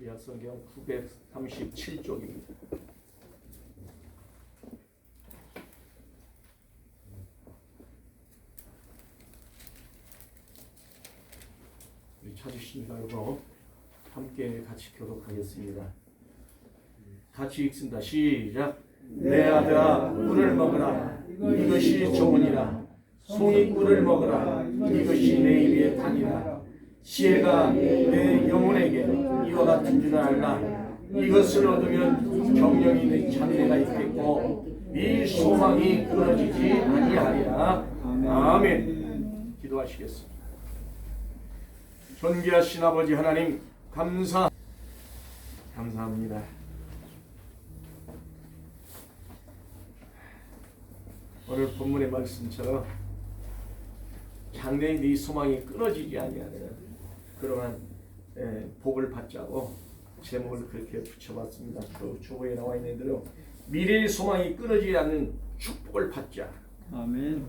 신약 성경 937쪽입니다. 우리 찾으신 여러분 함께 같이 교독하겠습니다. 같이 읽습니다. 시작. 내 아들아 꿀을 먹으라. 이것이 좋으니라. 송이 꿀을 먹으라. 이것이 내 입의 단이라. 지혜가 내 영혼에게 이와 같은 줄 알라. 이것을 얻으면 경영이 내 장래가 있겠고 네 소망이 끊어지지 아니하리라. 아멘. 기도하시겠습니다. 존귀하신 아버지 하나님 감사합니다. 오늘 본문의 말씀처럼 장래의 네 소망이 끊어지지 아니하는 그러한 복을 받자고 제목을 그렇게 붙여봤습니다. 또 주보에 나와 있는 대로 미래의 소망이 끊어지지 않는 축복을 받자. 아멘.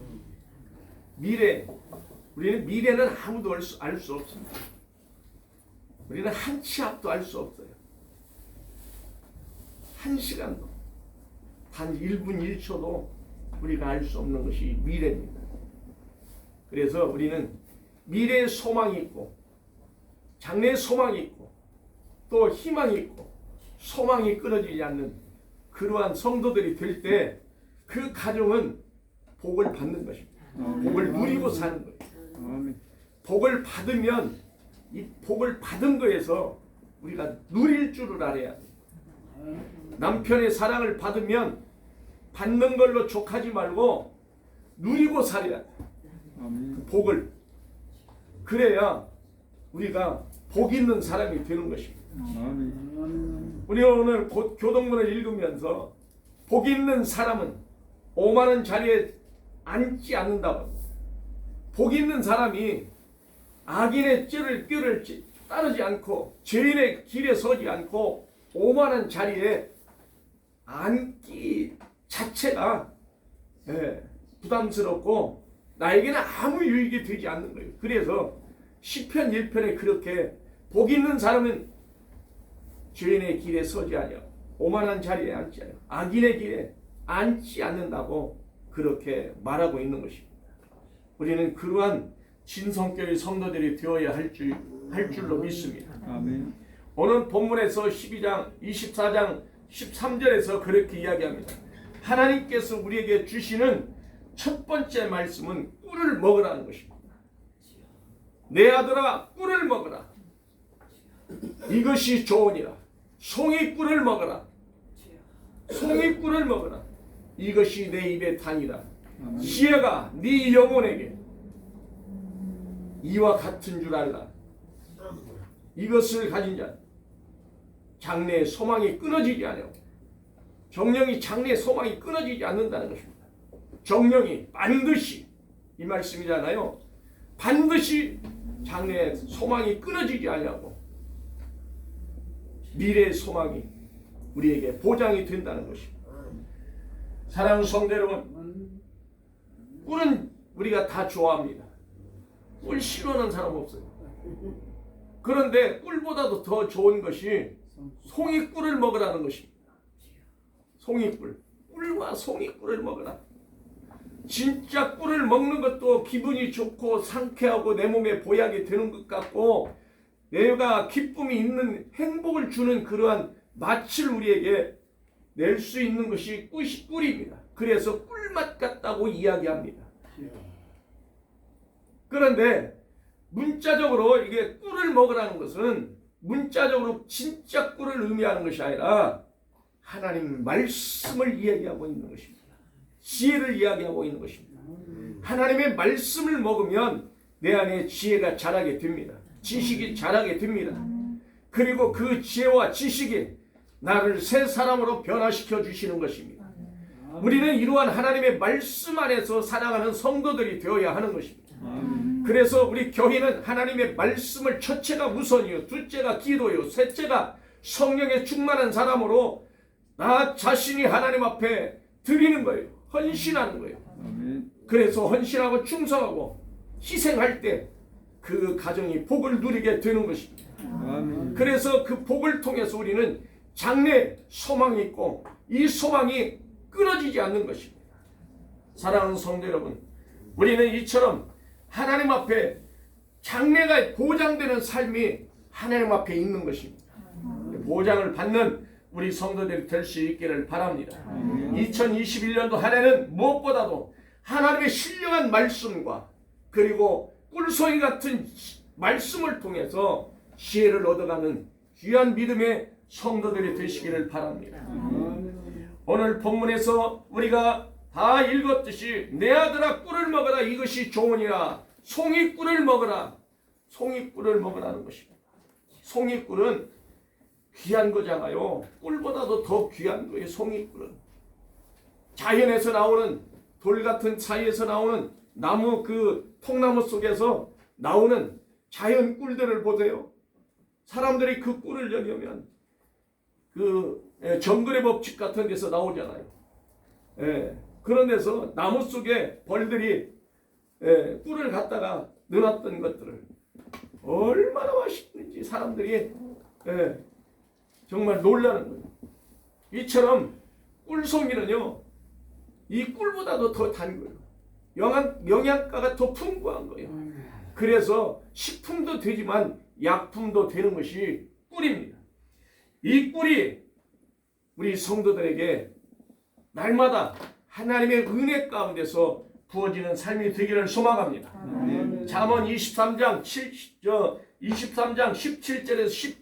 우리는 미래는 아무도 알 수 없습니다. 우리는 한 치 앞도 알 수 없어요. 한 시간도 단 1분 1초도 우리가 알 수 없는 것이 미래입니다. 그래서 우리는 미래의 소망이 있고 장래의 소망이 있고 또 희망이 있고 소망이 끊어지지 않는 그러한 성도들이 될 때 그 가정은 복을 받는 것입니다. 복을 누리고 사는 거예요. 복을 받으면 이 복을 받은 거에서 우리가 누릴 줄을 알아야 돼요. 남편의 사랑을 받으면 받는 걸로 족하지 말고 누리고 살아야 돼. 그 복을. 그래야 우리가 복 있는 사람이 되는 것입니다. 우리 오늘 곧 교동문을 읽으면서 복 있는 사람은 오만한 자리에 앉지 않는다고. 복 있는 사람이 악인의 꾀를 따르지 않고 죄인의 길에 서지 않고 오만한 자리에 앉기 자체가 부담스럽고 나에게는 아무 유익이 되지 않는 거예요. 그래서 시편 1편에 그렇게 복 있는 사람은 죄인의 길에 서지 않아요. 오만한 자리에 앉지 않아요. 악인의 길에 앉지 않는다고 그렇게 말하고 있는 것입니다. 우리는 그러한 진성교의 성도들이 되어야 할 줄로 믿습니다. 아멘. 오늘 본문에서 12장, 24장, 13절에서 그렇게 이야기합니다. 하나님께서 우리에게 주시는 첫 번째 말씀은 꿀을 먹으라는 것입니다. 내 아들아 꿀을 먹으라. 이것이 좋으니라. 송이 꿀을 먹으라. 송이 꿀을 먹으라. 이것이 내 입의 단이라. 지혜가 네 영혼에게 이와 같은 줄 알라. 이것을 가진 자 장래의 소망이 끊어지지 않아요. 정령이 장래의 소망이 끊어지지 않는다는 것입니다. 정령이 반드시 이 말씀이잖아요. 반드시 장래의 소망이 끊어지지 않냐고 미래의 소망이 우리에게 보장이 된다는 것입니다. 사랑하는 성도 여러분, 꿀은 우리가 다 좋아합니다. 꿀 싫어하는 사람 없어요. 그런데 꿀보다도 더 좋은 것이 송이꿀을 먹으라는 것입니다. 송이꿀. 꿀과 송이꿀을 먹으라. 진짜 꿀을 먹는 것도 기분이 좋고 상쾌하고 내 몸에 보약이 되는 것 같고 내가 기쁨이 있는 행복을 주는 그러한 맛을 우리에게 낼 수 있는 것이 꿀입니다. 그래서 꿀맛 같다고 이야기합니다. 그런데 문자적으로 이게 꿀을 먹으라는 것은 문자적으로 진짜 꿀을 의미하는 것이 아니라 하나님 말씀을 이야기하고 있는 것입니다. 지혜를 이야기하고 있는 것입니다. 하나님의 말씀을 먹으면 내 안에 지혜가 자라게 됩니다. 지식이 자라게 됩니다. 그리고 그 지혜와 지식이 나를 새 사람으로 변화시켜 주시는 것입니다. 우리는 이러한 하나님의 말씀 안에서 살아가는 성도들이 되어야 하는 것입니다. 그래서 우리 교회는 하나님의 말씀을 첫째가 우선이요, 둘째가 기도요, 셋째가 성령에 충만한 사람으로 나 자신이 하나님 앞에 드리는 거예요. 헌신하는 거예요. 그래서 헌신하고 충성하고 희생할 때 그 가정이 복을 누리게 되는 것입니다. 그래서 그 복을 통해서 우리는 장래 소망이 있고 이 소망이 끊어지지 않는 것입니다. 사랑하는 성도 여러분, 우리는 이처럼 하나님 앞에 장래가 보장되는 삶이 하나님 앞에 있는 것입니다. 보장을 받는 우리 성도들이 될 수 있기를 바랍니다. 2021년도 한 해는 무엇보다도 하나님의 신령한 말씀과 그리고 꿀송이 같은 말씀을 통해서 지혜를 얻어가는 귀한 믿음의 성도들이 되시기를 바랍니다. 오늘 본문에서 우리가 다 읽었듯이 내 아들아 꿀을 먹어라 이것이 좋으니라 송이꿀을 먹어라 송이꿀을 먹으라는 것입니다. 송이꿀은 귀한 거잖아요. 꿀보다도 더 귀한 거예요. 송이꿀은 자연에서 나오는 돌 같은 사이에서 나오는 나무 그 통나무 속에서 나오는 자연 꿀들을 보세요. 사람들이 그 꿀을 여려면 그 정글의 법칙 같은 데서 나오잖아요. 그런 데서 나무 속에 벌들이 꿀을 갖다가 넣어놨던 것들을 얼마나 맛있는지 사람들이 정말 놀라는 거예요. 이처럼 꿀송이는요, 이 꿀보다도 더 단 거예요. 영양가가 더 풍부한 거예요. 그래서 식품도 되지만 약품도 되는 것이 꿀입니다. 이 꿀이 우리 성도들에게 날마다 하나님의 은혜 가운데서 부어지는 삶이 되기를 소망합니다. 잠언 23장 17절에서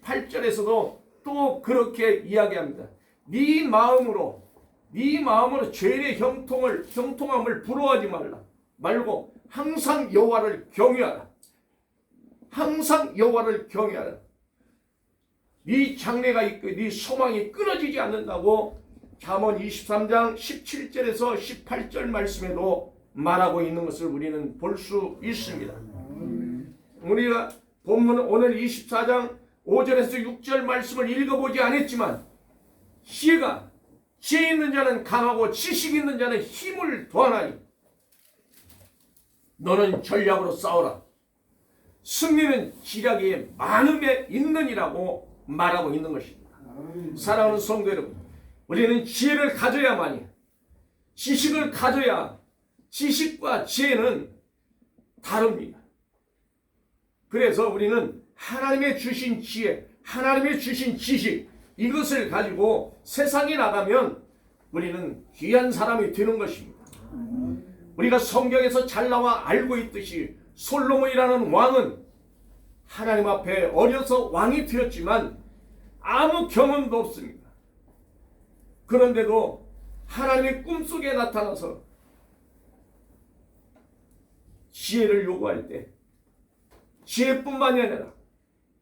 18절에서도 또 그렇게 이야기합니다. 네 마음으로 죄의 형통함을 부러워하지 말고 항상 여호와를 경외하라. 항상 여호와를 경외하라. 네 장래가 있고 네 소망이 끊어지지 않는다고 잠언 23장 17절에서 18절 말씀에도 말하고 있는 것을 우리는 볼 수 있습니다. 우리가 본문 오늘 24장 5절에서 6절 말씀을 읽어보지 않았지만 지혜 있는 자는 강하고 지식 있는 자는 힘을 더하나니 너는 전략으로 싸워라. 승리는 지략의 많음에 있느니라고 말하고 있는 것입니다. 사랑하는 성도 여러분, 우리는 지혜를 가져야만이 지식을 가져야 지식과 지혜는 다릅니다. 그래서 우리는 하나님의 주신 지혜, 하나님의 주신 지식 이것을 가지고 세상에 나가면 우리는 귀한 사람이 되는 것입니다. 우리가 성경에서 잘 나와 알고 있듯이 솔로몬이라는 왕은 하나님 앞에 어려서 왕이 되었지만 아무 경험도 없습니다. 그런데도 하나님의 꿈속에 나타나서 지혜를 요구할 때 지혜뿐만이 아니라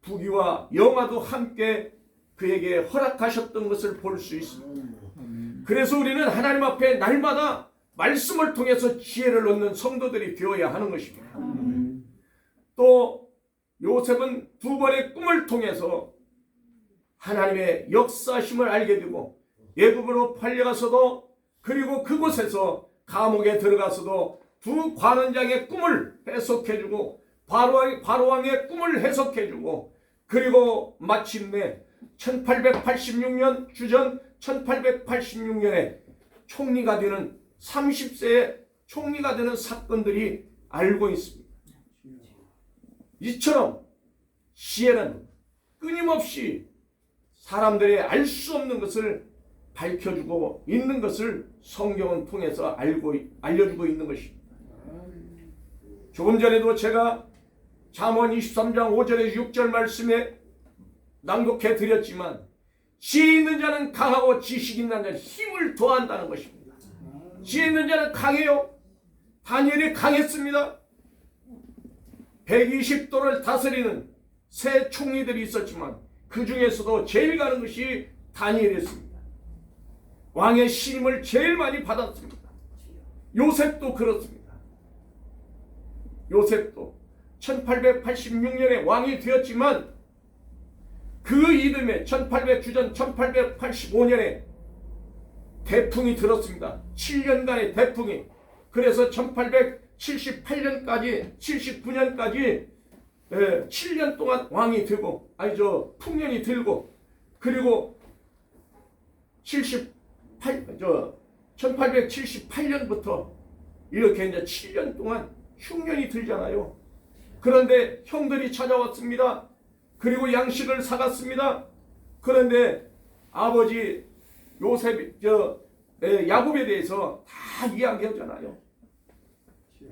부귀와 영화도 함께 그에게 허락하셨던 것을 볼 수 있습니다. 그래서 우리는 하나님 앞에 날마다 말씀을 통해서 지혜를 얻는 성도들이 되어야 하는 것입니다. 또 요셉은 두 번의 꿈을 통해서 하나님의 역사심을 알게 되고 애굽으로 팔려가서도 그리고 그곳에서 감옥에 들어가서도 두 관원장의 꿈을 해석해주고 바로왕의 꿈을 해석해주고 그리고 마침내 1886년 주전 1886년에 총리가 되는 30세에 총리가 되는 사건들이 알고 있습니다. 이처럼 지혜는 끊임없이 사람들의 알 수 없는 것을 밝혀주고 있는 것을 성경은 통해서 알려주고 있는 것입니다. 조금 전에도 제가 잠언 23장 5절에서 6절 말씀에 낭독해 드렸지만 지혜 있는 자는 강하고 지식 있는 자는 힘을 더한다는 것입니다. 지혜 있는 자는 강해요. 다니엘이 강했습니다. 120도를 다스리는 세 총리들이 있었지만 그 중에서도 제일 가는 것이 다니엘이었습니다. 왕의 신임을 제일 많이 받았습니다. 요셉도 그렇습니다. 요셉도 1886년에 왕이 되었지만 그 이듬해 주전 1885년에 태풍이 들었습니다. 7년간의 태풍이. 그래서 1878년까지 79년까지 7년 동안 왕이 되고 풍년이 들고 그리고 1878년부터 이렇게 이제 7년 동안 흉년이 들잖아요. 그런데 형들이 찾아왔습니다. 그리고 양식을 사갔습니다. 그런데 아버지 야곱에 대해서 다 이야기하잖아요.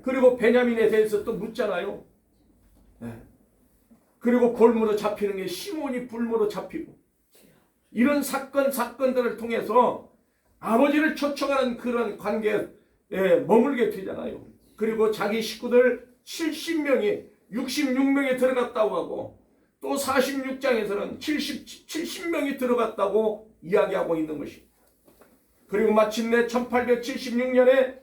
그리고 베냐민에 대해서 또 묻잖아요. 그리고 골무로 잡히는 게 시몬이 불무로 잡히고 이런 사건들을 통해서 아버지를 초청하는 그런 관계에 머물게 되잖아요. 그리고 자기 식구들 70명이 66명이 들어갔다고 하고 또 46장에서는 70명이 들어갔다고 이야기하고 있는 것입니다. 그리고 마침내 1876년에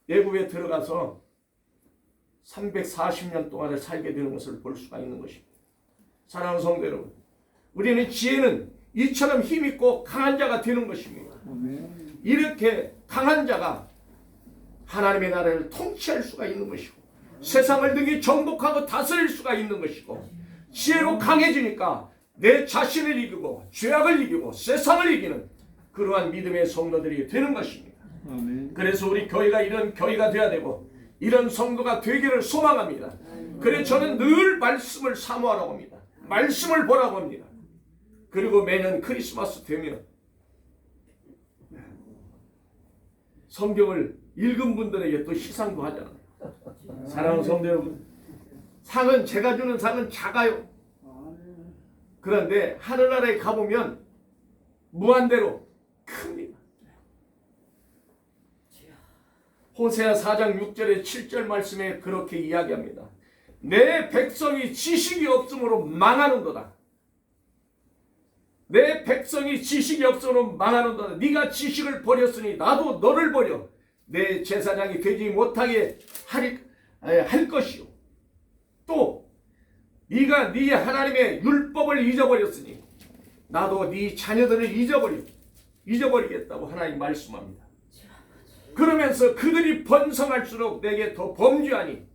애굽에 들어가서 340년 동안을 살게 되는 것을 볼 수가 있는 것입니다. 사랑하는 성도 여러분, 우리는 지혜는 이처럼 힘있고 강한 자가 되는 것입니다. 이렇게 강한 자가 하나님의 나라를 통치할 수가 있는 것이고 세상을 등이 정복하고 다스릴 수가 있는 것이고 지혜로 강해지니까 내 자신을 이기고 죄악을 이기고 세상을 이기는 그러한 믿음의 성도들이 되는 것입니다. 그래서 우리 교회가 이런 교회가 되어야 되고 이런 성도가 되기를 소망합니다. 그래서 저는 늘 말씀을 사모하라고 합니다. 말씀을 보라고 합니다. 그리고 매년 크리스마스 되면 성경을 읽은 분들에게 또 시상도 하잖아요. 사랑하는 성도 여러분, 제가 주는 상은 작아요. 그런데 하늘나라에 가보면 무한대로 큽니다. 호세아 4장 6절에 7절 말씀에 그렇게 이야기합니다. 내 백성이 지식이 없으므로 망하는도다. 내 백성이 지식이 없으므로 망하는도다. 네가 지식을 버렸으니 나도 너를 버려 내 제사장이 되지 못하게 할 것이요. 또 네가 네 하나님의 율법을 잊어버렸으니 나도 네 자녀들을 잊어버리겠다고 하나님 말씀합니다. 그러면서 그들이 번성할수록 내게 더 범죄하니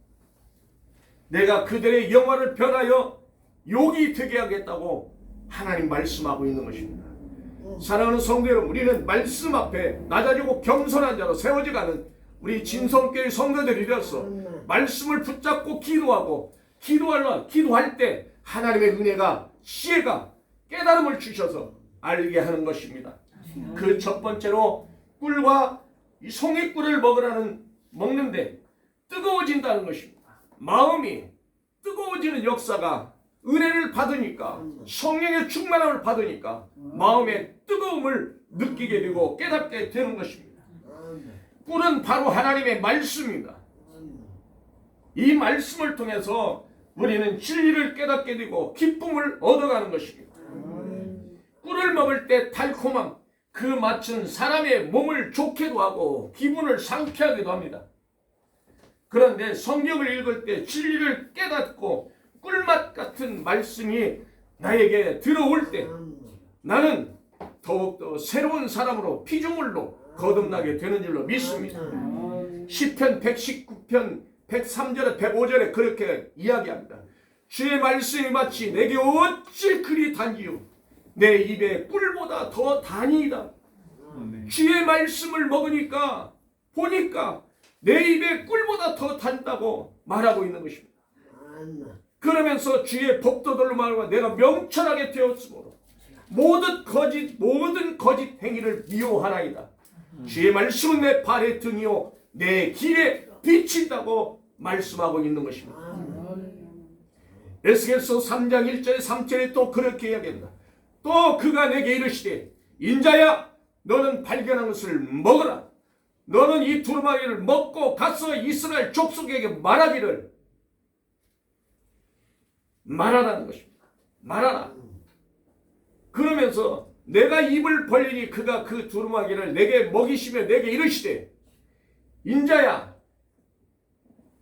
내가 그들의 영화를 변하여 욕이 되게 하겠다고 하나님 말씀하고 있는 것입니다. 사랑하는 성도 여러분, 우리는 말씀 앞에 낮아지고 겸손한 자로 세워져가는 우리 진성교회 성도들이 되어서 말씀을 붙잡고 기도할 때 하나님의 은혜가 지혜가 깨달음을 주셔서 알게 하는 것입니다. 그 첫 번째로 꿀과 이 송이꿀을 먹는데 뜨거워진다는 것입니다. 마음이 뜨거워지는 역사가 은혜를 받으니까 성령의 충만함을 받으니까 마음의 뜨거움을 느끼게 되고 깨닫게 되는 것입니다. 꿀은 바로 하나님의 말씀입니다. 이 말씀을 통해서 우리는 진리를 깨닫게 되고 기쁨을 얻어가는 것입니다. 꿀을 먹을 때 달콤함, 그 맛은 사람의 몸을 좋게도 하고 기분을 상쾌하게도 합니다. 그런데 성경을 읽을 때 진리를 깨닫고 꿀맛 같은 말씀이 나에게 들어올 때 나는 더욱더 새로운 사람으로 피조물로 거듭나게 되는 줄로 믿습니다. 시편 119편 103절에 105절에 그렇게 이야기합니다. 주의 말씀이 마치 내게 어찌 그리 단지요 내 입에 꿀보다 더 단이다. 주의 말씀을 먹으니까 보니까 내 입에 꿀보다 더 단다고 말하고 있는 것입니다. 그러면서 주의 법도들로 말하고 내가 명철하게 되었으므로 모든 거짓 행위를 미워하나이다. 주의 말씀은 내 발의 등이요 내 길에 비친다고 말씀하고 있는 것입니다. 에스겔서 3장 1절에 3절에 또 그렇게 이야기합니다. 또 그가 내게 이르시되 인자야 너는 발견한 것을 먹어라. 너는 이 두루마리를 먹고 가서 이스라엘 족속에게 말하기를 말하라는 것입니다. 말하라. 그러면서 내가 입을 벌리니 그가 그 두루마기를 내게 먹이시며 내게 이르시되 인자야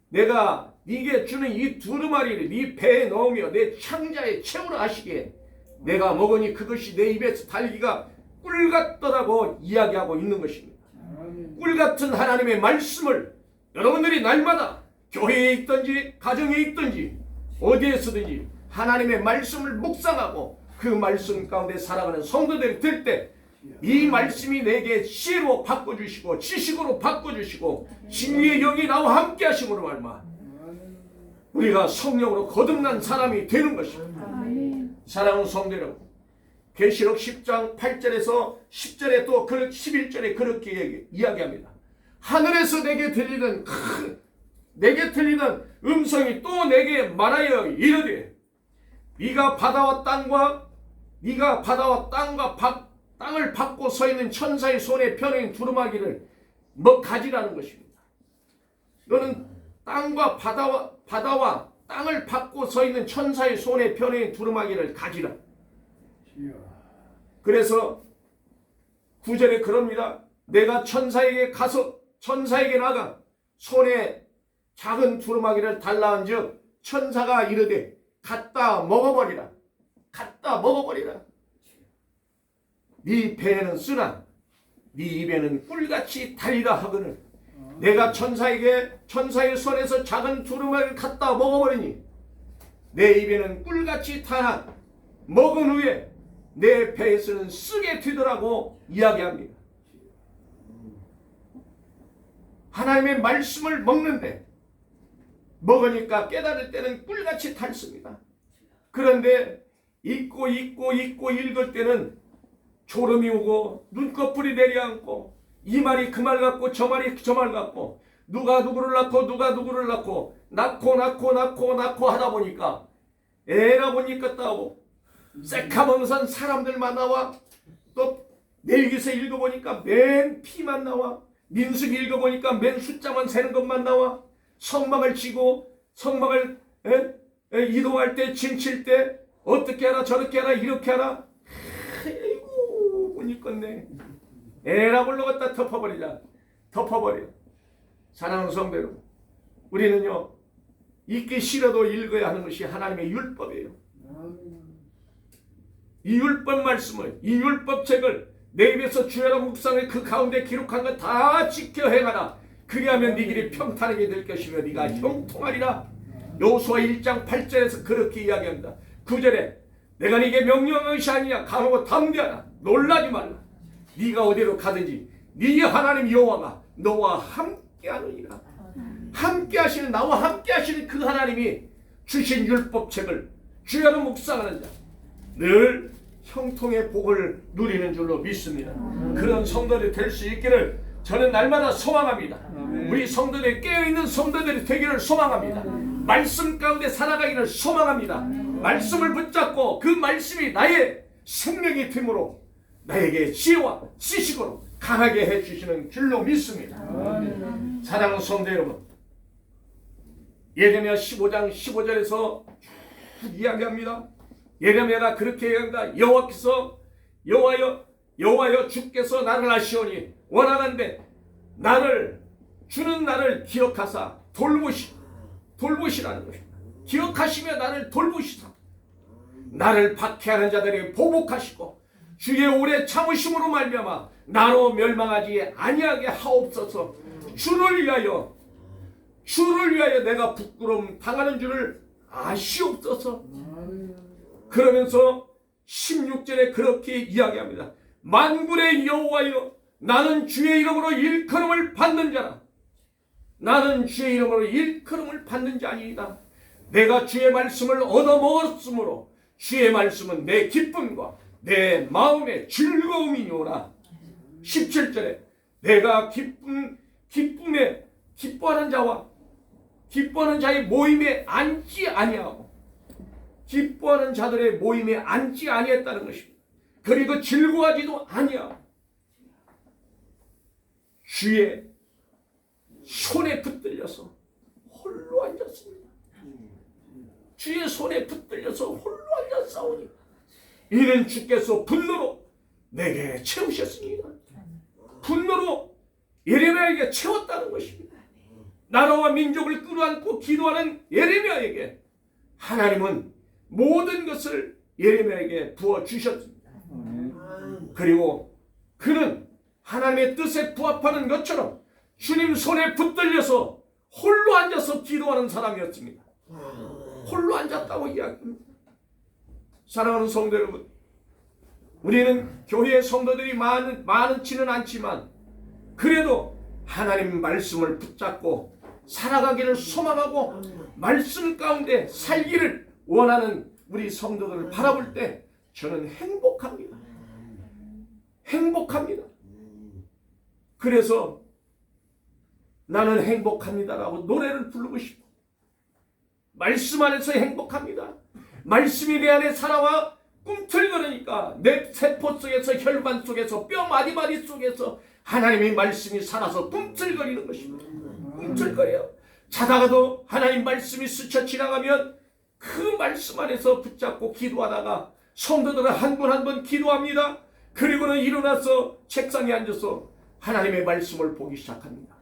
내가 네게 주는 이 두루마리를 네 배에 넣으며 내 창자에 채우라 하시기에 내가 먹으니 그것이 내 입에서 달기가 꿀 같더라고 이야기하고 있는 것입니다. 꿀 같은 하나님의 말씀을 여러분들이 날마다 교회에 있든지 가정에 있든지 어디에 서든지 하나님의 말씀을 묵상하고 그 말씀 가운데 살아가는 성도들이 될 때 이 말씀이 내게 지혜로 바꿔주시고 지식으로 바꿔주시고 진리의 영이 나와 함께 하심으로 말마 우리가 성령으로 거듭난 사람이 되는 것입니다. 사랑하는 성도 여러분, 계시록 10장 8절에서 10절에 또 11절에 그렇게 이야기합니다. 하늘에서 내게 들리는 음성이 또 내게 말하여 이르되 네가 바다와 땅을 받고 서 있는 천사의 손에 펴낸 두루마기를 가지라는 것입니다. 너는 땅과 바다와 땅을 받고 서 있는 천사의 손에 펴낸 두루마기를 가지라. 그래서 9절에 그럽니다. 내가 천사에게 나가 손에 작은 두루마기를 달라한즉 천사가 이르되 갖다 먹어버리라. 네 배에는 쓰나 네 입에는 꿀같이 달리라 하거늘 내가 천사의 손에서 작은 두루마기를 갖다 먹어버리니 내 입에는 꿀같이 타나 먹은 후에 내 배에서는 쓰게 되더라고 이야기합니다. 하나님의 말씀을 먹으니까 깨달을 때는 꿀같이 닳습니다. 그런데 읽고 읽을 때는 졸음이 오고 눈꺼풀이 내려앉고 이 말이 그 말 같고 저 말이 저 말 같고 누가 누구를 낳고 낳고 하다 보니까 애라 보니까 따고 새카만산 사람들만 나와 또 내일기서 읽어보니까 맨 피만 나와 민수기 읽어보니까 맨 숫자만 세는 것만 나와 성막을 치고 성막을 이동할 때 짐칠 때 어떻게 하라 저렇게 하라 이렇게 하라 아이고 보니까네 에라 불러 갖다 덮어버려. 사랑하는 성도 여러분, 우리는요 읽기 싫어도 읽어야 하는 것이 하나님의 율법이에요. 이 율법 말씀을 이 율법책을 내 입에서 주야로 묵상해 그 가운데 기록한 것 다 지켜 행하라. 그리하면 네 길이 평탄하게 될 것이며 네가 형통하리라. 여호수아 1장 8절에서 그렇게 이야기합니다. 9절에 내가 네게 명령한 것이 아니냐 강하고 담대하라. 놀라지 말라. 네가 어디로 가든지 네 하나님 여호와가 너와 함께하느니라. 함께하시는 나와 함께하시는 그 하나님이 주신 율법책을 주야로 묵상하는 자 늘 형통의 복을 누리는 줄로 믿습니다. 그런 성도들이 될 수 있기를 저는 날마다 소망합니다. 우리 성도들이 깨어있는 성도들이 되기를 소망합니다. 말씀 가운데 살아가기를 소망합니다. 말씀을 붙잡고 그 말씀이 나의 생명이 됨으로 나에게 지혜와 지식으로 강하게 해주시는 줄로 믿습니다. 사랑하는 성도 여러분, 예레미야 15장 15절에서 이야기합니다. 예레미야가 그렇게 얘기합니다. 여호와여 주께서 나를 아시오니 원하건대 주는 나를 기억하사 돌보시라는 것입니다. 기억하시며 나를 돌보시사 나를 박해하는 자들에게 보복하시고 주의 오래 참으심으로 말미암아 나로 멸망하지 아니하게 하옵소서. 주를 위하여 내가 부끄러움 당하는 줄을 아시옵소서. 그러면서 16절에 그렇게 이야기합니다. 만군의 여호와여 나는 주의 이름으로 일컬음을 받는 자라. 나는 주의 이름으로 일컬음을 받는 자니이다. 내가 주의 말씀을 얻어먹었으므로 주의 말씀은 내 기쁨과 내 마음의 즐거움이니오라. 17절에 내가 기뻐하는 자의 모임에 앉지 아니하고 기뻐하는 자들의 모임에 앉지 아니했다는 것입니다. 그리고 즐거워하지도 아니하고 주의 손에 붙들려서 홀로 앉았습니다. 주의 손에 붙들려서 홀로 앉았사오니 이는 주께서 분노로 내게 채우셨습니다. 분노로 예레미야에게 채웠다는 것입니다. 나라와 민족을 끌어안고 기도하는 예레미야에게 하나님은 모든 것을 예레미야에게 부어주셨습니다. 그리고 그는 하나님의 뜻에 부합하는 것처럼 주님 손에 붙들려서 홀로 앉아서 기도하는 사람이었습니다. 홀로 앉았다고 이야기합니다. 사랑하는 성도 여러분, 우리는 교회의 성도들이 많지는 않지만 그래도 하나님 말씀을 붙잡고 살아가기를 소망하고 말씀 가운데 살기를 원하는 우리 성도들을 바라볼 때 저는 행복합니다. 행복합니다. 그래서 나는 행복합니다라고 노래를 부르고 싶어. 말씀 안에서 행복합니다. 말씀이 내 안에 살아와 꿈틀거리니까 내 세포 속에서, 혈관 속에서, 뼈 마디마디 속에서 하나님의 말씀이 살아서 꿈틀거리는 것입니다. 꿈틀거려요. 자다가도 하나님 말씀이 스쳐 지나가면 그 말씀 안에서 붙잡고 기도하다가 성도들은 한 분 한 분 기도합니다. 그리고는 일어나서 책상에 앉아서 하나님의 말씀을 보기 시작합니다.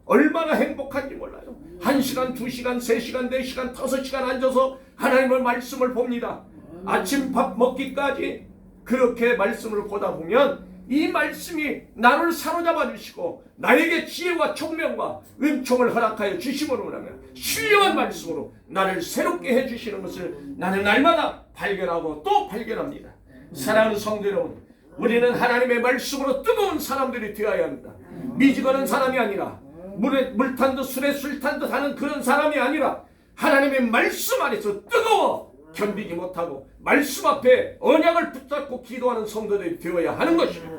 얼마나 행복한지 몰라요. 1시간, 2시간, 3시간, 4시간, 5시간 앉아서 하나님의 말씀을 봅니다. 아침 밥 먹기까지 그렇게 말씀을 보다 보면 이 말씀이 나를 사로잡아 주시고 나에게 지혜와 총명과 은총을 허락하여 주심으로 하면 신령한 말씀으로 나를 새롭게 해주시는 것을 나는 날마다 발견하고 또 발견합니다. 사랑하는 성도 여러분, 우리는 하나님의 말씀으로 뜨거운 사람들이 되어야 합니다. 미지근한 사람이 아니라 물 탄 듯 술에 술 탄 듯 하는 그런 사람이 아니라 하나님의 말씀 안에서 뜨거워 견디지 못하고 말씀 앞에 언약을 붙잡고 기도하는 성도들이 되어야 하는 것입니다.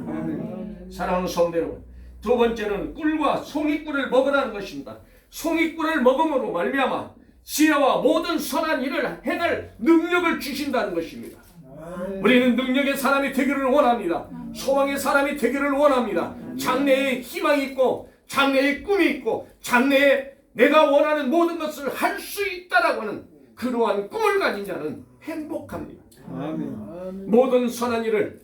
사랑하는 성도 여러분, 두 번째는 꿀과 송이꿀을 먹으라는 것입니다. 송이꿀을 먹음으로 말미암아 지혜와 모든 선한 일을 행할 능력을 주신다는 것입니다. 우리는 능력의 사람이 되기를 원합니다. 소망의 사람이 되기를 원합니다. 장래에 희망이 있고 장래에 꿈이 있고 장래에 내가 원하는 모든 것을 할 수 있다라고 하는 그러한 꿈을 가진 자는 행복합니다. 아멘. 모든 선한 일을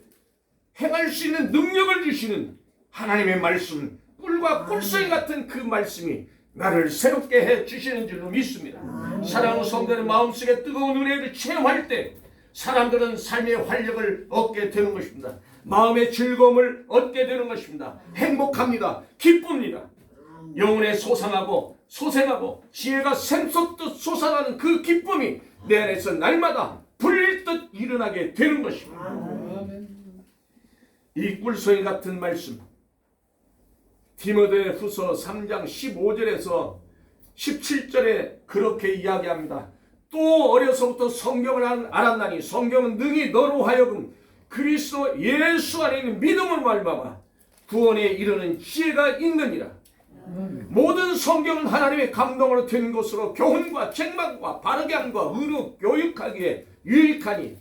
행할 수 있는 능력을 주시는 하나님의 말씀, 꿀과 꿀송이 같은 그 말씀이 나를 새롭게 해 주시는 줄로 믿습니다. 사랑하는 성도는 마음속에 뜨거운 은혜를 체험할 때 사람들은 삶의 활력을 얻게 되는 것입니다. 마음의 즐거움을 얻게 되는 것입니다. 행복합니다. 기쁩니다. 영혼에 소생하고 지혜가 샘솟듯 솟아나는 그 기쁨이 내 안에서 날마다 불릴 듯 일어나게 되는 것입니다. 이 꿀송이 같은 말씀, 디모데후서 3장 15절에서 17절에 그렇게 이야기합니다. 또 어려서부터 성경을 알았나니 성경은 능히 너로 하여금 그리스도 예수 안에 있는 믿음을 말미암아 구원에 이르는 지혜가 있느니라. 모든 성경은 하나님의 감동으로 된 것으로 교훈과 책망과 바르게 함과 의로 교육하기에 유익하니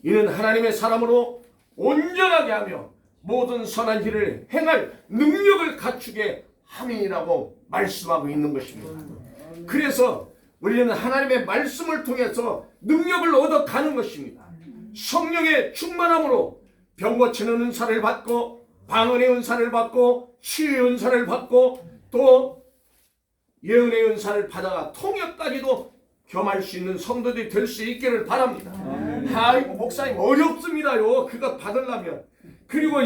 이는 하나님의 사람으로 온전하게 하며 모든 선한 일을 행할 능력을 갖추게 함이라고 말씀하고 있는 것입니다. 그래서 우리는 하나님의 말씀을 통해서 능력을 얻어가는 것입니다. 성령의 충만함으로 병 고치는 은사를 받고 방언의 은사를 받고 치유의 은사를 받고 또 예언의 은사를 받아가 통역까지도 겸할 수 있는 성도들이 될 수 있기를 바랍니다. 아이고 목사님 어렵습니다요. 그것 받으려면. 그리고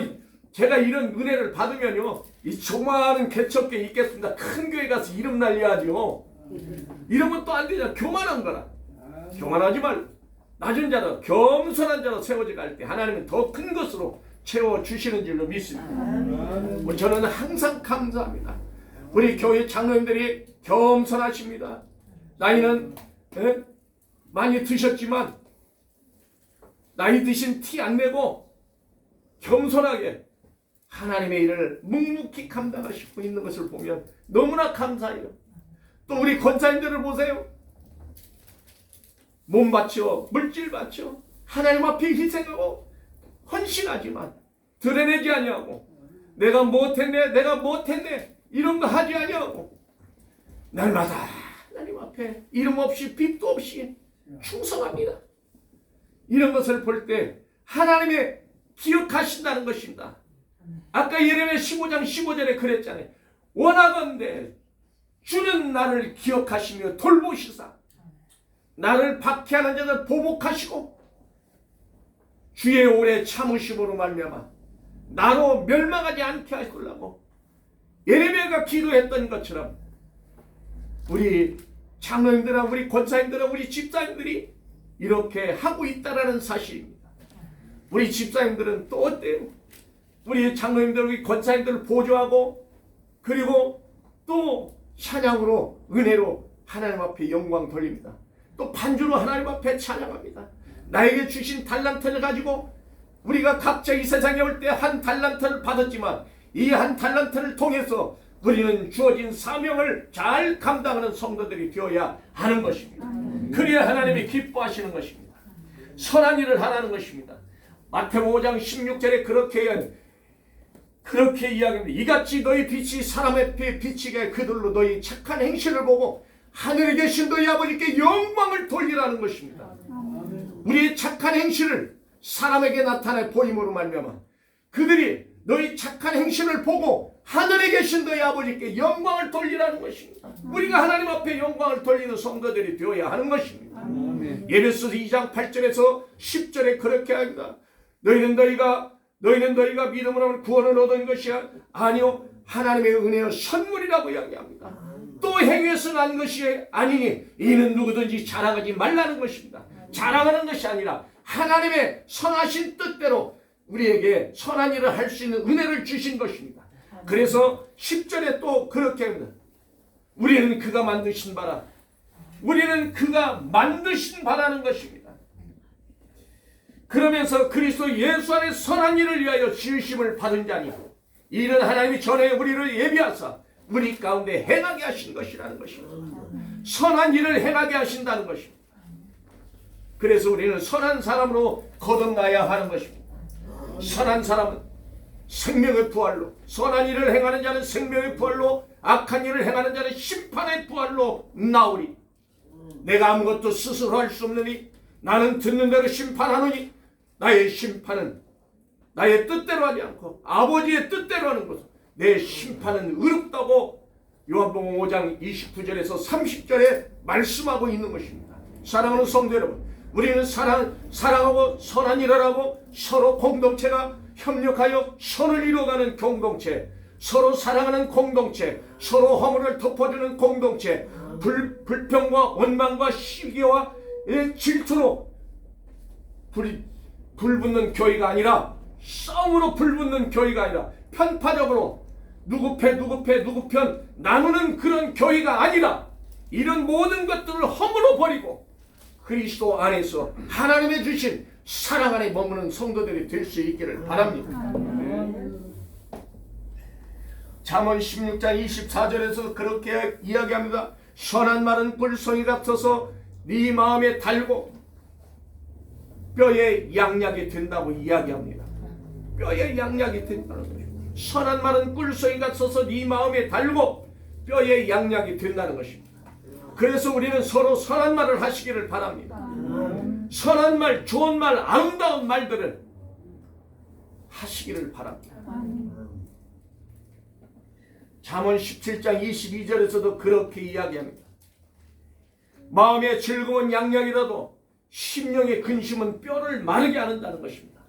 제가 이런 은혜를 받으면요 이 조그마한 개척교회 있겠습니다. 큰 교회 가서 이름 날려야죠. 이러면 또 안 되잖아. 교만한 거라. 교만하지 말고 낮은 자로 겸손한 자로 세워져 갈 때 하나님은 더 큰 것으로 채워주시는 줄로 믿습니다. 저는 항상 감사합니다. 우리 교회 장로님들이 겸손하십니다. 나이는 많이 드셨지만 나이 드신 티 안 내고 겸손하게 하나님의 일을 묵묵히 감당하시고 있는 것을 보면 너무나 감사해요. 또 우리 권사님들을 보세요. 몸 바쳐 물질 바쳐 하나님 앞에 희생하고 헌신하지만 드러내지 아니하고 내가 못했네 이런 거 하지 아니하고 날마다 하나님 앞에 이름 없이 빚도 없이 충성합니다. 이런 것을 볼 때 하나님의 기억하신다는 것입니다. 아까 예레미야 15장 15절에 그랬잖아요. 원하건대 주는 나를 기억하시며 돌보시사 나를 박해하는 자들 보복하시고 주의 오래 참으심으로 말미암아 나로 멸망하지 않게 하시려고 예레미야가 기도했던 것처럼 우리 장로님들아, 우리 권사님들아, 우리 집사님들이 이렇게 하고 있다라는 사실입니다. 우리 집사님들은 또 어때요? 우리 장로님들, 우리 권사님들을 보조하고 그리고 또 찬양으로, 은혜로 하나님 앞에 영광 돌립니다. 또 반주로 하나님 앞에 찬양합니다. 나에게 주신 달란트를 가지고 우리가 각자 이 세상에 올 때 한 달란트를 받았지만 이 한 달란트를 통해서 우리는 주어진 사명을 잘 감당하는 성도들이 되어야 하는 것입니다. 그래야 하나님이 기뻐하시는 것입니다. 선한 일을 하라는 것입니다. 마태복음 5장 16절에 그렇게 이야기합니다. 이같이 너희 빛이 사람 앞에 비치게 그들로 너희 착한 행실을 보고 하늘에 계신 너희 아버지께 영광을 돌리라는 것입니다. 우리의 착한 행실을 사람에게 나타내 보임으로 말미암아 그들이 너희 착한 행실을 보고 하늘에 계신 너희 아버지께 영광을 돌리라는 것입니다. 우리가 하나님 앞에 영광을 돌리는 성도들이 되어야 하는 것입니다. 에베소서 2장 8절에서 10절에 그렇게 합니다. 너희는 너희가 믿음으로 구원을 얻은 것이 아니요 하나님의 은혜의 선물이라고 이야기합니다. 또 행위에서 난 것이 아니니 이는 누구든지 자랑하지 말라는 것입니다. 자랑하는 것이 아니라 하나님의 선하신 뜻대로 우리에게 선한 일을 할 수 있는 은혜를 주신 것입니다. 그래서 10절에 또 그렇게 합니다. 우리는 그가 만드신 바라. 우리는 그가 만드신 바라는 것입니다. 그러면서 그리스도 예수 안에 선한 일을 위하여 지으심을 받은 자니 이는 하나님이 전에 우리를 예비하사 우리 가운데 행하게 하신 것이라는 것입니다. 선한 일을 행하게 하신다는 것입니다. 그래서 우리는 선한 사람으로 거듭나야 하는 것입니다. 선한 사람은 생명의 부활로, 선한 일을 행하는 자는 생명의 부활로, 악한 일을 행하는 자는 심판의 부활로 나오리. 내가 아무것도 스스로 할 수 없느니 나는 듣는 대로 심판하노니 나의 심판은 나의 뜻대로 하지 않고 아버지의 뜻대로 하는 것은 내 심판은 의롭다고 요한복음 5장 29절에서 30절에 말씀하고 있는 것입니다. 사랑하는 성도 여러분, 우리는 사랑하고 선한 일을 하고 서로 공동체가 협력하여 선을 이루어가는 공동체, 서로 사랑하는 공동체, 서로 허물을 덮어주는 공동체, 불평과 원망과 시기와 질투로 불붙는 교회가 아니라 싸움으로 불붙는 교회가 아니라 편파적으로 누구 편 나누는 그런 교회가 아니라 이런 모든 것들을 허물어 버리고 그리스도 안에서 하나님의 주신 사랑 안에 머무는 성도들이 될 수 있기를 바랍니다. 잠언 16장 24절에서 그렇게 이야기합니다. 선한 말은 꿀송이 같아서 네 마음에 달고 뼈에 양약이 된다고 이야기합니다. 뼈에 양약이 된다는 것입니다. 선한 말은 꿀송이 같아서 네 마음에 달고 뼈에 양약이 된다는 것입니다. 그래서 우리는 서로 선한 말을 하시기를 바랍니다. 선한 말, 좋은 말, 아름다운 말들을 하시기를 바랍니다. 잠언 17장 22절에서도 그렇게 이야기합니다. 마음의 즐거운 양약이라도 심령의 근심은 뼈를 마르게 하는다는 것입니다.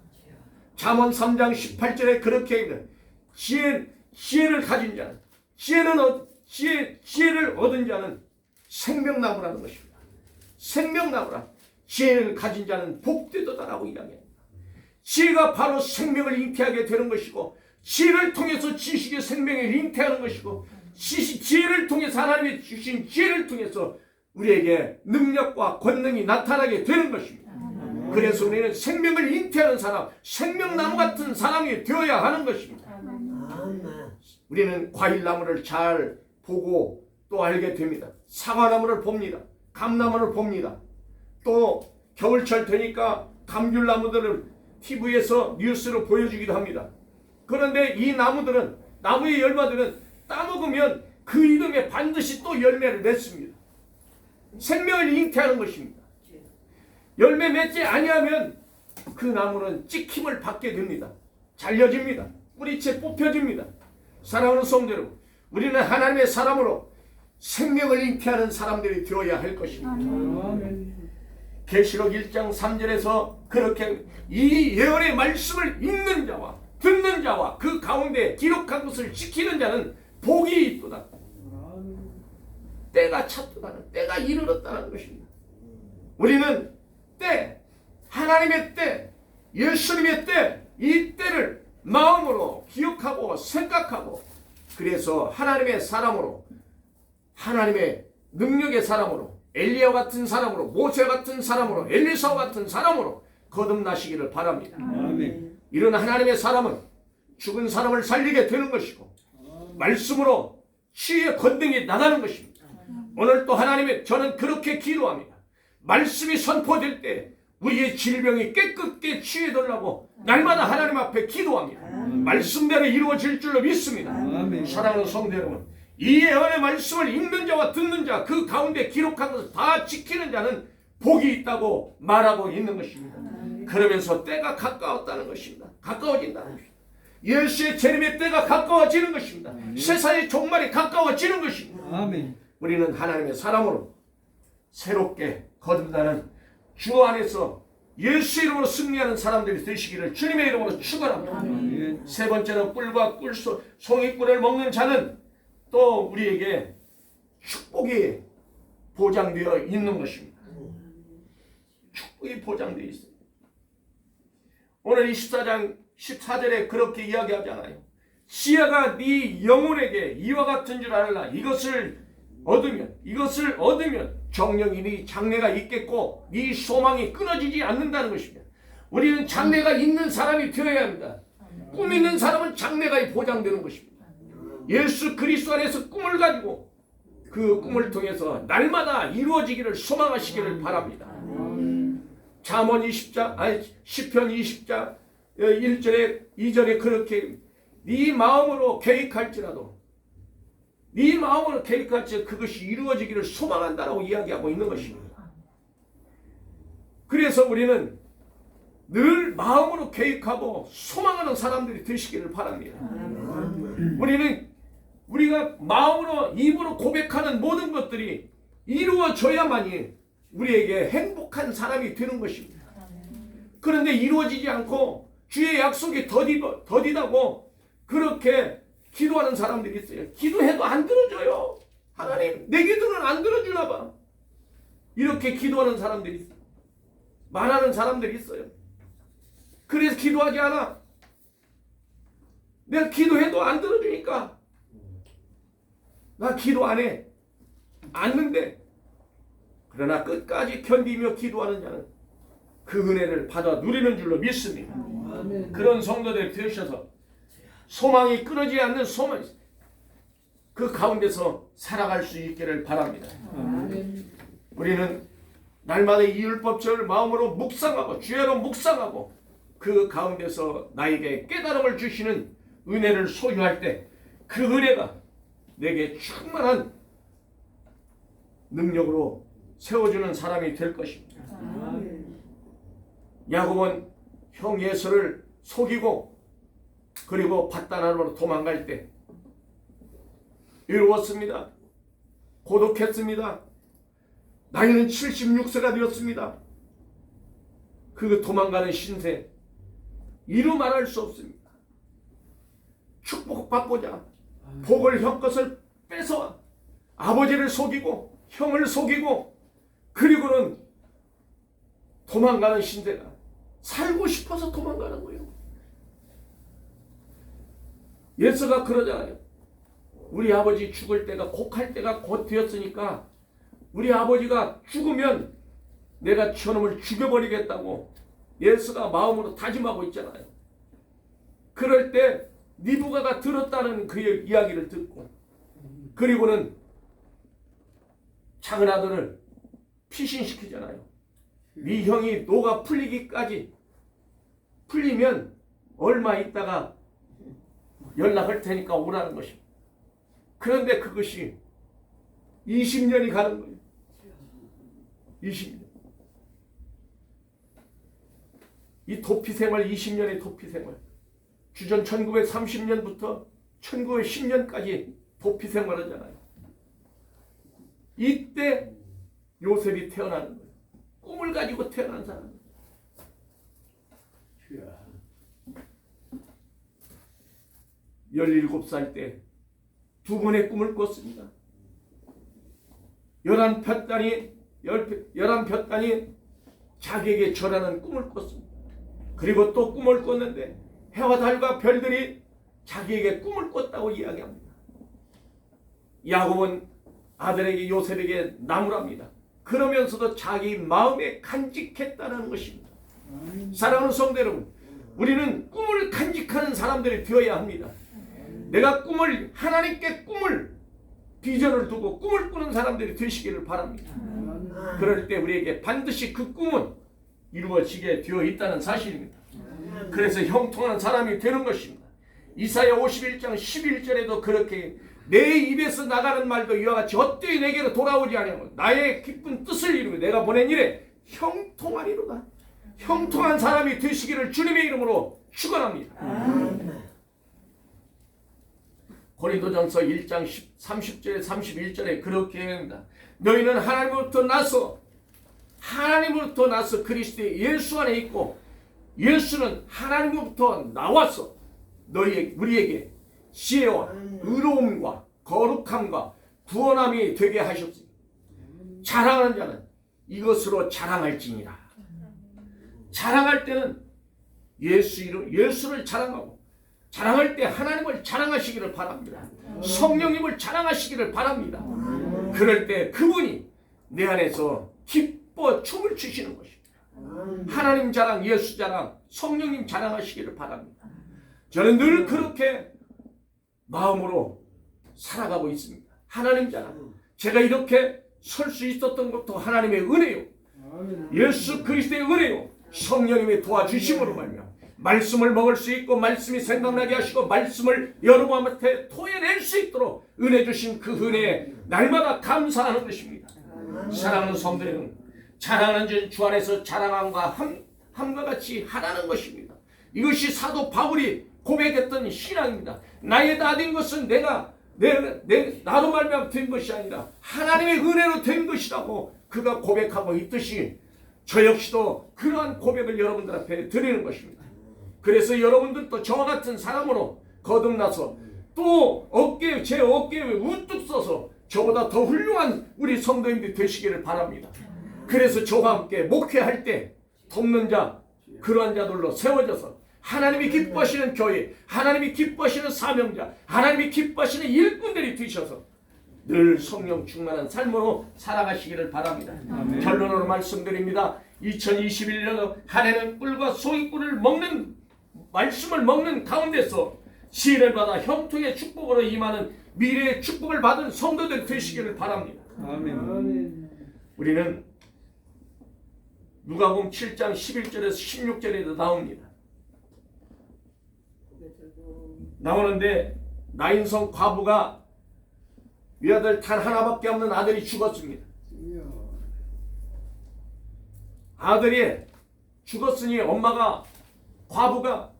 잠언 3장 18절에 그렇게 합니다. 지혜를 가진 자는 지혜를 얻은 자는 생명나무라는 것입니다. 생명나무라. 지혜를 가진 자는 복되도다라고 이야기합니다. 지혜가 바로 생명을 잉태하게 되는 것이고 지혜를 통해서 지식의 생명을 잉태하는 것이고 지혜를 통해서 하나님이 주신 지혜를 통해서 우리에게 능력과 권능이 나타나게 되는 것입니다. 그래서 우리는 생명을 잉태하는 사람, 생명나무 같은 사람이 되어야 하는 것입니다. 우리는 과일나무를 잘 보고 또 알게 됩니다. 사과나무를 봅니다. 감나무를 봅니다. 또 겨울철 되니까 감귤나무들을 TV에서 뉴스로 보여주기도 합니다. 그런데 이 나무의 열매들은 따먹으면 그 이듬해 반드시 또 열매를 맺습니다. 생명을 잉태하는 것입니다. 열매 맺지 아니하면 그 나무는 찍힘을 받게 됩니다. 잘려집니다. 뿌리채 뽑혀집니다. 사랑하는 성도 여러분, 우리는 하나님의 사람으로 생명을 잉태하는 사람들이 되어야 할 것입니다. 계시록 1장 3절에서 그렇게 이 예언의 말씀을 읽는 자와 듣는 자와 그 가운데 기록한 것을 지키는 자는 복이 있도다. 때가 찼다는, 때가 이르렀다는 것입니다. 우리는 때, 하나님의 때, 예수님의 때, 이 때를 마음으로 기억하고 생각하고, 그래서 하나님의 사람으로, 하나님의 능력의 사람으로, 엘리야 같은 사람으로, 모세 같은 사람으로, 엘리사 같은 사람으로 거듭나시기를 바랍니다. 아멘. 이런 하나님의 사람은 죽은 사람을 살리게 되는 것이고, 말씀으로 치유의 권능이 나가는 것입니다. 오늘 또 하나님의, 저는 그렇게 기도합니다. 말씀이 선포될 때 우리의 질병이 깨끗게 치유해달라고 날마다 하나님 앞에 기도합니다. 말씀대로 이루어질 줄로 믿습니다. 사랑하는 성도 여러분, 이 예언의 말씀을 읽는 자와 듣는 자, 그 가운데 기록한 것을 다 지키는 자는 복이 있다고 말하고 있는 것입니다. 그러면서 때가 가까웠다는 것입니다. 가까워진다는 것입니다. 예수의 재림의 때가 가까워지는 것입니다. 세상의 종말이 가까워지는 것입니다. 아멘. 우리는 하나님의 사람으로 새롭게 거듭나는 주 안에서 예수 이름으로 승리하는 사람들이 되시기를 주님의 이름으로 축원합니다. 아멘. 세 번째는 꿀과 송이꿀을 먹는 자는 또 우리에게 축복이 보장되어 있는 것입니다. 축복이 보장되어 있습니다. 오늘 24장 14절에 그렇게 이야기하잖아요. 시야가 네 영혼에게 이와 같은 줄 알라. 이것을 얻으면 정령이 네 장래가 있겠고 네 소망이 끊어지지 않는다는 것입니다. 우리는 장래가 있는 사람이 되어야 합니다. 꿈 있는 사람은 장래가 보장되는 것입니다. 예수 그리스도 안에서 꿈을 가지고 그 꿈을 통해서 날마다 이루어지기를 소망하시기를 바랍니다. 잠언 20장, 시편 20장 1절에 2절에 그렇게 네 마음으로 계획할지라도 그것이 이루어지기를 소망한다라고 이야기하고 있는 것입니다. 그래서 우리는 늘 마음으로 계획하고 소망하는 사람들이 되시기를 바랍니다. 우리가 마음으로 입으로 고백하는 모든 것들이 이루어져야만이 우리에게 행복한 사람이 되는 것입니다. 그런데 이루어지지 않고 주의 약속이 더디다고 그렇게 기도하는 사람들이 있어요. 기도해도 안 들어줘요. 하나님 내 기도는 안 들어주나 봐. 이렇게 기도하는 사람들이 있어요. 말하는 사람들이 있어요. 그래서 기도하지 않아. 내가 기도해도 안 들어주니까 나 기도 안 해. 않는데 그러나 끝까지 견디며 기도하는 자는 그 은혜를 받아 누리는 줄로 믿습니다. 아멘. 그런 성도들이 되셔서 소망이 끊어지지 않는 소망, 그 가운데서 살아갈 수 있기를 바랍니다. 아멘. 우리는 날마다 이 율법책을 마음으로 묵상하고 주야로 묵상하고 그 가운데서 나에게 깨달음을 주시는 은혜를 소유할 때 그 은혜가 내게 충만한 능력으로 세워주는 사람이 될 것입니다. 야곱은 형 에서를 속이고 그리고 밧단아람으로 도망갈 때 외로웠습니다. 고독했습니다. 나이는 76세가 되었습니다. 그 도망가는 신세 이루 말할 수 없습니다. 축복받고자 복을 형 것을 뺏어 아버지를 속이고 형을 속이고 그리고는 도망가는 신세가 살고 싶어서 도망가는 거예요. 예수가 그러잖아요. 우리 아버지 죽을 때가 곡할 때가 곧 되었으니까 우리 아버지가 죽으면 내가 저놈을 죽여버리겠다고 예수가 마음으로 다짐하고 있잖아요. 그럴 때 니부가가 들었다는 그의 이야기를 듣고 그리고는 작은 아들을 피신시키잖아요. 네 형이 노가 풀리면 얼마 있다가 연락할 테니까 오라는 것입니다. 그런데 그것이 20년이 가는 거예요. 20년. 이 도피 생활 20년의 도피 생활. 주전 1930년부터 1910년까지 도피 생활하잖아요. 이때 요셉이 태어나는 거예요. 꿈을 가지고 태어난 사람. 17살 때 두 번의 꿈을 꿨습니다. 열한 볕단이 자기에게 절하는 꿈을 꿨습니다. 그리고 또 꿈을 꿨는데 해와 달과 별들이 자기에게 꿈을 꿨다고 이야기합니다. 야곱은 아들에게 요셉에게 나무랍니다. 그러면서도 자기 마음에 간직했다는 것입니다. 사랑하는 성도 여러분, 우리는 꿈을 간직하는 사람들이 되어야 합니다. 내가 하나님께 비전을 두고 꿈을 꾸는 사람들이 되시기를 바랍니다. 그럴 때 우리에게 반드시 그 꿈은 이루어지게 되어 있다는 사실입니다. 그래서 형통한 사람이 되는 것입니다. 이사야 51장 11절에도 그렇게 내 입에서 나가는 말도 이와 같이 헛되이 내게로 돌아오지 아니하고 나의 기쁜 뜻을 이루며 내가 보낸 일에 형통하리로다. 형통한 사람이 되시기를 주님의 이름으로 축원합니다. 고린도전서 1장 30절에 31절에 그렇게 합니다. 너희는 하나님으로부터 나서 그리스도의 예수 안에 있고 예수는 하나님으로부터 나와서 우리에게 지혜와 의로움과 거룩함과 구원함이 되게 하셨으니 자랑하는 자는 이것으로 자랑할지니라. 자랑할 때는 예수를 자랑하고 자랑할 때 하나님을 자랑하시기를 바랍니다. 성령님을 자랑하시기를 바랍니다. 그럴 때 그분이 내 안에서 기뻐 춤을 추시는 것입니다. 하나님 자랑, 예수 자랑, 성령님 자랑하시기를 바랍니다. 저는 늘 그렇게 마음으로 살아가고 있습니다. 하나님 자랑. 제가 이렇게 설 수 있었던 것도 하나님의 은혜요. 예수 그리스도의 은혜요. 성령님의 도와주심으로 말미암아 말씀을 먹을 수 있고 말씀이 생각나게 하시고 말씀을 여러분한테 토해낼 수 있도록 은혜 주신 그 은혜에 날마다 감사하는 것입니다. 사랑하는 성도는 자랑하는 주 안에서 자랑함과 함과 같이 하라는 것입니다. 이것이 사도 바울이 고백했던 신앙입니다. 나의 다 된 것은 나로 말미암아 된 것이 아니라 하나님의 은혜로 된 것이라고 그가 고백하고 있듯이 저 역시도 그러한 고백을 여러분들 앞에 드리는 것입니다. 그래서 여러분들도 저와 같은 사람으로 거듭나서 또 제 어깨에 우뚝 서서 저보다 더 훌륭한 우리 성도님들이 되시기를 바랍니다. 그래서 저와 함께 목회할 때 돕는 자, 그러한 자들로 세워져서 하나님이 기뻐하시는 교회, 하나님이 기뻐하시는 사명자, 하나님이 기뻐하시는 일꾼들이 되셔서 늘 성령 충만한 삶으로 살아가시기를 바랍니다. 아멘. 결론으로 말씀드립니다. 2021년 한 해는 꿀과 소금꿀을 먹는 말씀을 먹는 가운데서 지혜를 받아 형통의 축복으로 임하는 미래의 축복을 받은 성도들 되시기를 바랍니다. 아멘. 우리는 누가복음 7장 11절에서 16절에도 나오는데 나인성 과부가 외아들 단 하나밖에 없는 아들이 죽었습니다. 아들이 죽었으니 과부가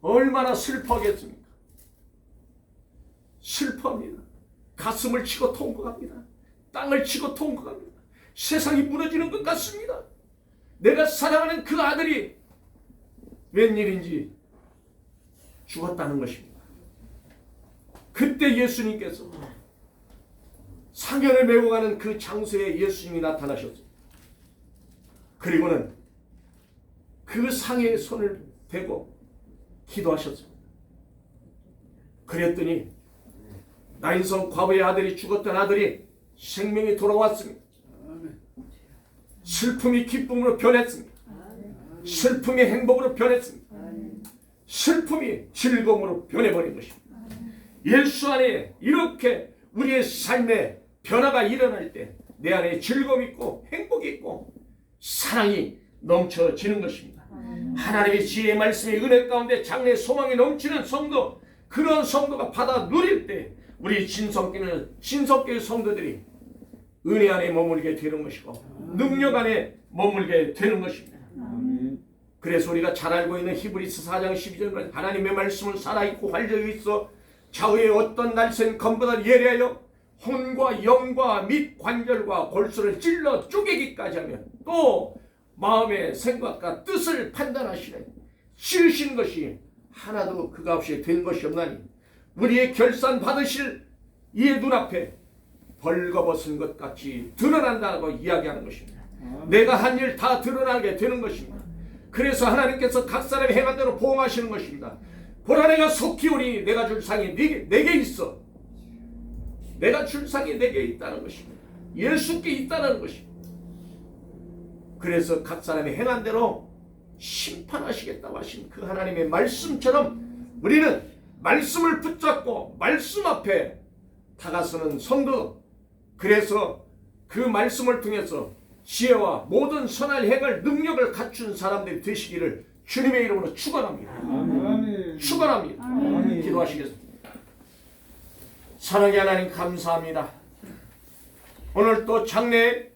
얼마나 슬퍼하겠습니까? 슬퍼합니다. 가슴을 치고 통곡합니다. 땅을 치고 통곡합니다. 세상이 무너지는 것 같습니다. 내가 사랑하는 그 아들이 웬일인지 죽었다는 것입니다. 그때 예수님께서 상현을 메고 가는 그 장소에 예수님이 나타나셨습니다. 그리고는 그 상에 손을 대고 기도하셨습니다. 그랬더니 나인성 과부의 아들이 죽었던 아들이 생명이 돌아왔습니다. 슬픔이 기쁨으로 변했습니다. 슬픔이 행복으로 변했습니다. 슬픔이 즐거움으로 변해버린 것입니다. 예수 안에 이렇게 우리의 삶에 변화가 일어날 때 내 안에 즐거움이 있고 행복이 있고 사랑이 넘쳐지는 것입니다. 하나님의 지혜의 말씀의 은혜 가운데 장래의 소망이 넘치는 성도, 그런 성도가 받아 누릴 때 우리 신석교의 성도들이 은혜 안에 머물게 되는 것이고 능력 안에 머물게 되는 것입니다. 그래서 우리가 잘 알고 있는 히브리서 4장 12절은 하나님의 말씀은 살아있고 활력이 있어 좌우의 어떤 날쌘 검보다 예리하여 혼과 영과 및 관절과 골수를 찔러 쪼개기까지 하며 또 마음의 생각과 뜻을 판단하시네. 지으신 것이 하나도 그가 없이 된 것이 없나니 우리의 결산 받으실 이의 눈앞에 벌거벗은 것 같이 드러난다고 이야기하는 것입니다. 내가 한 일 다 드러나게 되는 것입니다. 그래서 하나님께서 각 사람이 행한 대로 보응하시는 것입니다. 보라 내가 속히 오니 내가 줄 상이 내게 있어. 내가 줄 상이 내게 있다는 것입니다. 예수께 있다는 것입니다. 그래서 각 사람이 행한 대로 심판하시겠다고 하신 그 하나님의 말씀처럼 우리는 말씀을 붙잡고 말씀 앞에 다가서는 성도, 그래서 그 말씀을 통해서 지혜와 모든 선한 행할 능력을 갖춘 사람들이 되시기를 주님의 이름으로 축원합니다. 축원합니다. 기도하시겠습니다. 사랑의 하나님 감사합니다. 오늘 또 장래